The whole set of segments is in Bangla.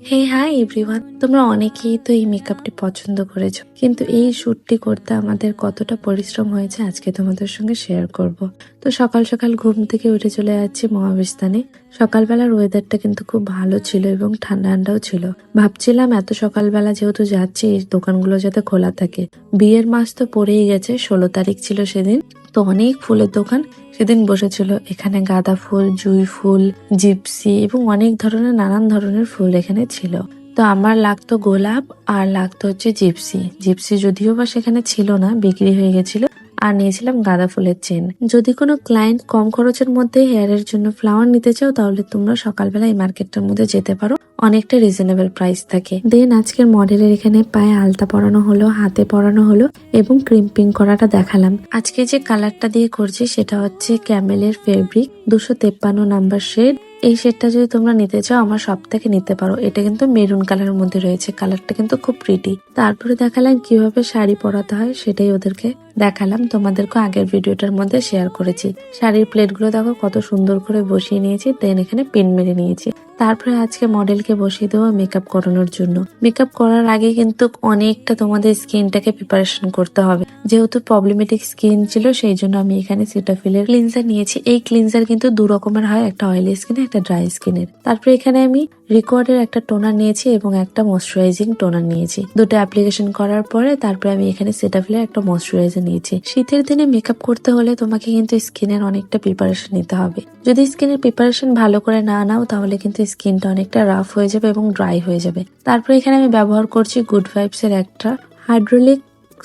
হে হাই এভরিওয়ান, তোমরা অনেকেই তো এই মেকআপটি পছন্দ করেছো, কিন্তু এই শ্যুটটি করতে আমাদের কতটা পরিশ্রম হয়েছে আজকে তোমাদের সঙ্গে শেয়ার করব। তো সকাল সকাল ঘুম থেকে উঠে চলে যাচ্ছি মহাবিস্তানে। সকালবেলার ওয়েদারটা কিন্তু খুব ভালো ছিল এবং ঠান্ডা ঠান্ডাও ছিল। ভাবছিলাম এত সকালবেলা যেহেতু যাচ্ছি এই দোকানগুলো যাতে খোলা থাকে। বিয়ের মাস তো পড়েই গেছে, 16 তারিখ ছিল সেদিন। তো অনেক ফুলের দোকান সেদিন বসেছিল। এখানে গাঁদা ফুল, জুঁই ফুল, জিপসি এবং অনেক ধরনের নানান ধরনের ফুল এখানে ছিল। তো আমার লাগতো গোলাপ আর লাগতো হচ্ছে জিপসি। জিপসি যদিও বা সেখানে ছিল না, বিক্রি হয়ে গেছিল। আর নিয়েছিলাম গাঁদা ফুলের চেন। যদি কোনো ক্লায়েন্ট কম খরচের মধ্যে হেয়ারের জন্য ফ্লাওয়ার নিতে চাও, তাহলে তোমরা সকালবেলা এই মার্কেটটার মধ্যে যেতে পারো। অনেকটা রিজনেবল প্রাইস থাকে। দেন আজকের মডেলের এখানে পায়ে আলতা পরানো হলো, হাতে পরানো হলো এবং ক্রিম্পিং করাটা দেখালাম। আজকে যে কালারটা দিয়ে করছি সেটা হচ্ছে ক্যামেলের ফেব্রিক 253 নাম্বার শেড। এই শেডটা যদি তোমরা নিতে চাও আমার সব থেকে নিতে পারো। এটা কিন্তু মেরুন কালারের মধ্যে রয়েছে, কালারটা কিন্তু খুব প্রিটি। তারপরে দেখালাম কিভাবে শাড়ি পরাতে হয়, সেটাই ওদেরকে দেখালাম। তোমাদেরকে আগের ভিডিওটার মধ্যে শেয়ার করেছি। শাড়ির প্লেটগুলো দেখো কত সুন্দর করে বসিয়ে নিয়েছি, দেন এখানে পিন মেরে নিয়েছি। তারপরে আজকে মডেলকে বসিয়ে দেবো মেকআপ করানোর জন্য। মেকআপ করার আগে কিন্তু অনেকটা তোমাদের স্কিনটাকে প্রিপারেশন করতে হবে। যেহেতু প্রবলেমেটিক স্কিন ছিল, সেই জন্য আমি এখানে সিটাফিলের ক্লিনজার নিয়েছি। এই ক্লিনজার কিন্তু দু রকমের হয়, একটা অয়েলি স্কিনের, একটা ড্রাই স্কিনের। তারপরে এখানে আমি রিকোয়ার্ডের একটা টোনার নিয়েছি এবং একটা ময়শ্চারাইজিং টোনার নিয়েছি। দুটো অ্যাপ্লিকেশন করার পরে তারপরে আমি এখানে সিটাফিলের একটা ময়শ্চারাইজার নিয়েছি। শীতের দিনে মেকআপ করতে হলে তোমাকে কিন্তু স্কিনের অনেকটা প্রিপারেশন নিতে হবে। যদি স্কিনের প্রিপারেশন ভালো করে না নাও, তাহলে কিন্তু স্কিনটা অনেকটা রাফ হয়ে যাবে এবং ড্রাই হয়ে যাবে। তারপরে এখানে আমি ব্যবহার করছি গুড ভাইবস এর একটা হাইড্রোলিক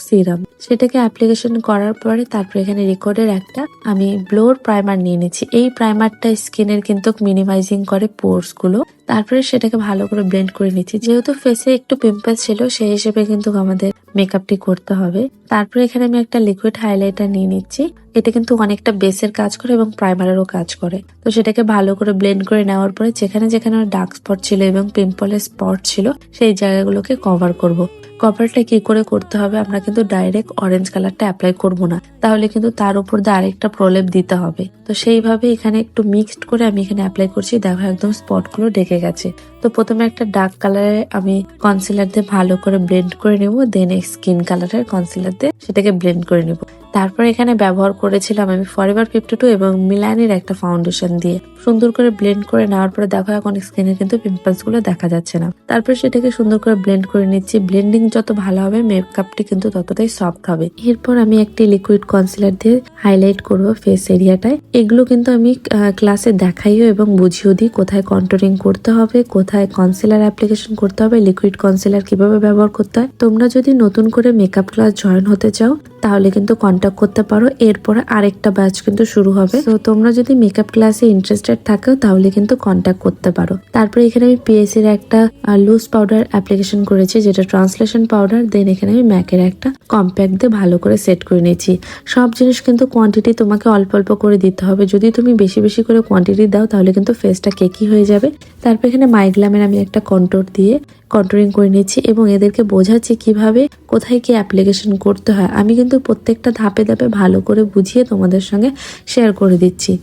সিরাম। সেটাকে অ্যাপ্লিকেশন করার পরে তারপরে এখানে রেকর্ডের একটা আমি ব্লোর প্রাইমার নিয়ে নিচ্ছি। এই প্রাইমারটা স্কিনের কিন্তু মিনিমাইজিং করে পোর্স গুলো। তারপরে সেটাকে ভালো করে ব্লেন্ড করে নিচ্ছি। যেহেতু ফেসে একটু পিম্পলস ছিল, সেই হিসেবে কিন্তু আমাদের মেকআপটি করতে হবে। তারপরে এখানে আমি একটা লিকুইড হাইলাইটার নিয়ে নিচ্ছি। এটা কিন্তু অনেকটা বেসের কাজ করে এবং প্রাইমারেরও কাজ করে। তো সেটাকে ভালো করে ব্লেন্ড করে নেওয়ার পরে যেখানে যেখানে ডার্ক স্পট ছিল এবং পিম্পলের স্পট ছিল, সেই জায়গাগুলোকে কভার করব। কভারটা কি করে করতে হবে, আমরা কিন্তু ডাইরেক্ট অরেঞ্জ কালারটা অ্যাপ্লাই করব না, তাহলে কিন্তু তার উপর দিয়ে আরেকটা প্রলেপ দিতে হবে। তো সেইভাবে এখানে একটু মিক্সড করে আমি এখানে অ্যাপ্লাই করছি। দেখো একদম স্পটগুলো ঢেকে গেছে। তো প্রথমে একটা ডার্ক কালারে আমি কনসিলার দিয়ে ভালো করে ব্লেন্ড করে নেব, দেন স্কিন কালারের কনসিলার দিয়ে সেটাকে ব্লেন্ড করে নেব। তারপর এখানে ব্যবহার করেছিলাম আমি ফরএভার 52 এবং মিলানির একটা ফাউন্ডেশন দিয়ে সুন্দর করে ব্লেন্ড করে নেওয়ার পরে দেখো এখন স্কিনে কিন্তু পিম্পলস গুলো দেখা যাচ্ছে না। তারপর সেটাকে সুন্দর করে ব্লেন্ড করে নিচ্ছি। ব্লেন্ডিং যত ভালো হবে মেকআপটি কিন্তু ততটাই সফট হবে। এরপর আমি একটি লিকুইড কনসিলার দিয়ে হাইলাইট করব ফেস এরিয়াটায়। এগুলো কিন্তু আমি ক্লাসে দেখাইও এবং বুঝিয়েও দিই কোথায় কন্টুরিং করতে হবে, কোথায় কনসিলার অ্যাপ্লিকেশন করতে হবে, লিকুইড কনসিলার কিভাবে ব্যবহার করতে হয়। তোমরা যদি নতুন করে মেকআপ ক্লাস জয়েন হতে চাও, তাহলে কিন্তু কন্ট্যাক্ট করতে পারো। এরপরে আরেকটা ব্যাচ কিন্তু শুরু হবে। তো তোমরা যদি মেকআপ ক্লাসে ইন্টারেস্টেড থাকো, তাহলে কিন্তু কন্ট্যাক্ট করতে পারো। তারপরে এখানে আমি পিএসসি এর একটা লুজ পাউডার অ্যাপ্লিকেশন করেছি, যেটা ট্রান্সলেশন পাউডার। দেন এখানে আমি ম্যাকের একটা কম্প্যাক্ট দিয়ে ভালো করে সেট করে নিয়েছি। সব জিনিস কিন্তু কোয়ান্টিটি তোমাকে অল্প অল্প করে দিতে হবে। যদি তুমি বেশি বেশি করে কোয়ান্টিটি দাও, তাহলে কিন্তু ফেসটা কেকি হয়ে যাবে। তারপর এখানে মাইগ্লামের আমি একটা কন্ট্রোর দিয়ে কন্ট্রোলিং করে নিচ্ছি এবং এদেরকে বোঝাচ্ছি কিভাবে কোথায় কি অ্যাপ্লিকেশন করতে হয়। আমি কিন্তু প্রত্যেকটা ধাপে ধাপে ভালো করে বুঝিয়ে তোমাদের সঙ্গে শেয়ার করে দিচ্ছি।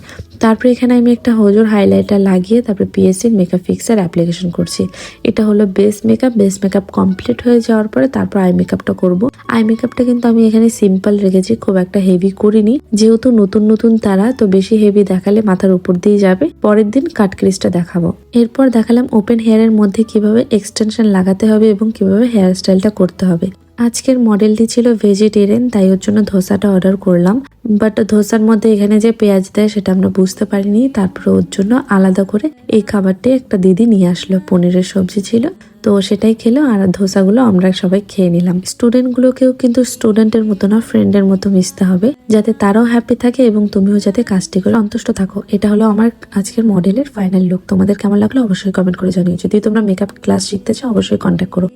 তারপরে এখানে আমি একটা হোজোর হাইলাইটার লাগিয়ে তারপরে পিএসসির মেকআপ ফিক্সার অ্যাপ্লিকেশন করছি। এটা হলো base makeup. Base makeup complete হয়ে যাওয়ার পরে তারপর আই মেকআপটা করব। আই মেকআপটা কিন্তু আমি এখানে সিম্পল রেখেছি, খুব একটা হেভি করিনি। যেহেতু নতুন নতুন তারা, তো বেশি হেভি দেখালে মাথার উপর দিয়ে যাবে। পরের দিন কাট ক্রিজটা দেখাবো। এরপর দেখালাম ওপেন হেয়ারের মধ্যে কিভাবে এক্সটেনশন লাগাতে হবে এবং কিভাবে হেয়ার স্টাইলটা করতে হবে। আজকের মডেলটি ছিল ভেজিটেরিয়ান, তাই ওর জন্য ধোসাটা অর্ডার করলাম। বাট ধোসার মধ্যে এখানে যে পেঁয়াজ দেয় সেটা আমরা বুঝতে পারিনি। তারপরে ওর জন্য আলাদা করে এই খাবারটি একটা দিদি নিয়ে আসলো। পনিরের সবজি ছিল, তো সেটাই খেলো। আর ধোসাগুলো আমরা সবাই খেয়ে নিলাম। স্টুডেন্ট গুলোকেও কিন্তু স্টুডেন্টের মতো না, ফ্রেন্ডের মতো মিশতে হবে, যাতে তারাও হ্যাপি থাকে এবং তুমিও যাতে কাজটি করে সন্তুষ্ট থাকো। এটা হলো আমার আজকের মডেলের ফাইনাল লুক। তোমাদের কেমন লাগলো অবশ্যই কমেন্ট করে জানিও। যদি তোমরা মেকআপ ক্লাস শিখতে চাও, অবশ্যই কন্ট্যাক্ট করো।